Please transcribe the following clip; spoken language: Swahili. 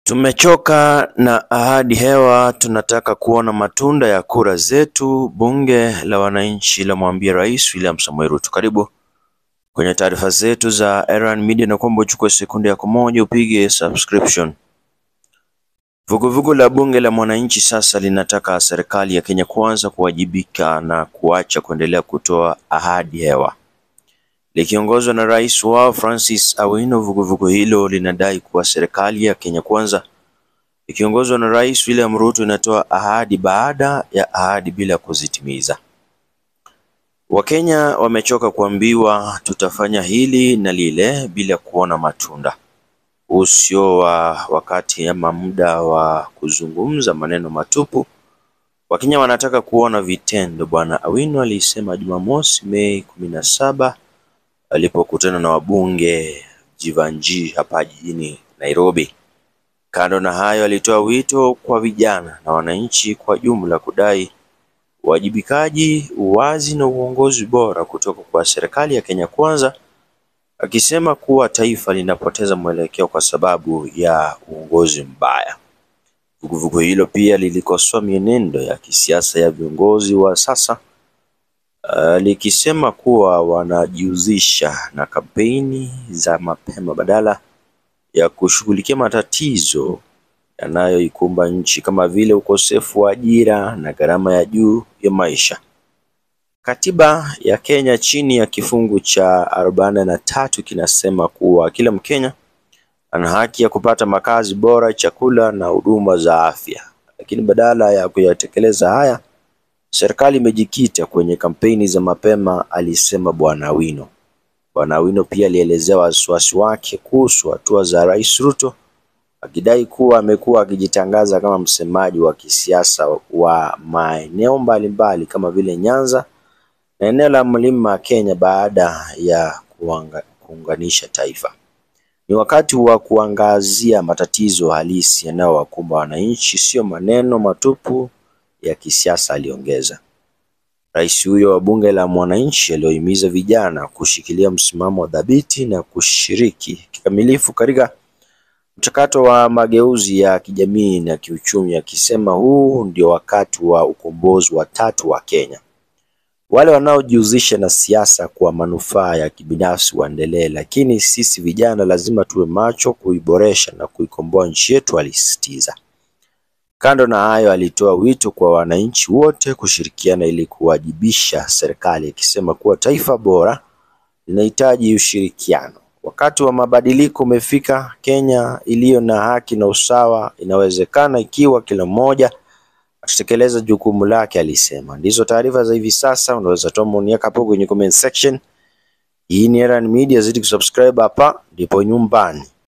Tumechoka na ahadi hewa, tunataka kuona matunda ya kura zetu. Bunge la wananchi la mwambia Rais William Samoei Ruto. Karibu kwenye taarifa zetu za Erran Media, na kwamba uchukue sekunde yako moja upige subscription. Vuguvugu la bunge la mwananchi sasa linataka serikali ya Kenya Kwanza kuwajibika na kuacha kuendelea kutoa ahadi hewa. Likiongozwa na rais wao Francis Awino, vuguvugu hilo linadai kuwa serikali ya Kenya Kwanza ikiongozwa na Rais William Ruto inatoa ahadi baada ya ahadi bila kuzitimiza. Wakenya wamechoka kuambiwa tutafanya hili na lile bila kuona matunda. Usio wa wakati ama muda wa kuzungumza maneno matupu. Wakenya wanataka kuona vitendo, Bwana Awino alisema Jumamosi Mei 17 alipokutana na wabunge Jivanji hapa jijini Nairobi. Kando na hayo, alitoa wito kwa vijana na wananchi kwa jumla kudai uwajibikaji, uwazi na uongozi bora kutoka kwa serikali ya Kenya Kwanza, akisema kuwa taifa linapoteza mwelekeo kwa sababu ya uongozi mbaya. Vuguvugu hilo pia lilikosoa mienendo ya kisiasa ya viongozi wa sasa, likisema kuwa wanajihusisha na kampeni za mapema badala ya kushughulikia matatizo yanayoikumba nchi kama vile ukosefu wa ajira na gharama ya juu ya maisha. Katiba ya Kenya chini ya kifungu cha 43 kinasema kuwa kila Mkenya ana haki ya kupata makazi bora, chakula na huduma za afya. Lakini badala ya kuyatekeleza haya, serikali imejikita kwenye kampeni za mapema, alisema Bwana Awino. Bwana Awino pia alielezea wasiwasi wake kuhusu hatua za Rais Ruto, akidai kuwa amekuwa akijitangaza kama msemaji wa kisiasa wa maeneo mbalimbali kama vile Nyanza na eneo la Mlima Kenya baada ya kuunganisha taifa. Ni wakati wa kuangazia matatizo halisi yanayowakumba wananchi, sio maneno matupu ya kisiasa, aliongeza. Rais huyo wa bunge la mwananchi aliohimiza vijana kushikilia msimamo dhabiti na kushiriki kikamilifu katika mchakato wa mageuzi ya kijamii na kiuchumi, akisema huu ndio wakati wa ukombozi wa tatu wa Kenya. Wale wanaojihusisha na siasa kwa manufaa ya kibinafsi waendelee, lakini sisi vijana lazima tuwe macho kuiboresha na kuikomboa nchi yetu, alisisitiza. Kando na hayo, alitoa wito kwa wananchi wote kushirikiana ili kuwajibisha serikali, akisema kuwa taifa bora linahitaji ushirikiano. Wakati wa mabadiliko umefika. Kenya iliyo na haki na usawa inawezekana ikiwa kila mmoja atatekeleza jukumu lake, alisema. Ndizo taarifa za hivi sasa. Unaweza toa maoni yako hapo kwenye comment section. Hii ni Erran Media, zidi kusubscribe hapa ndipo nyumbani.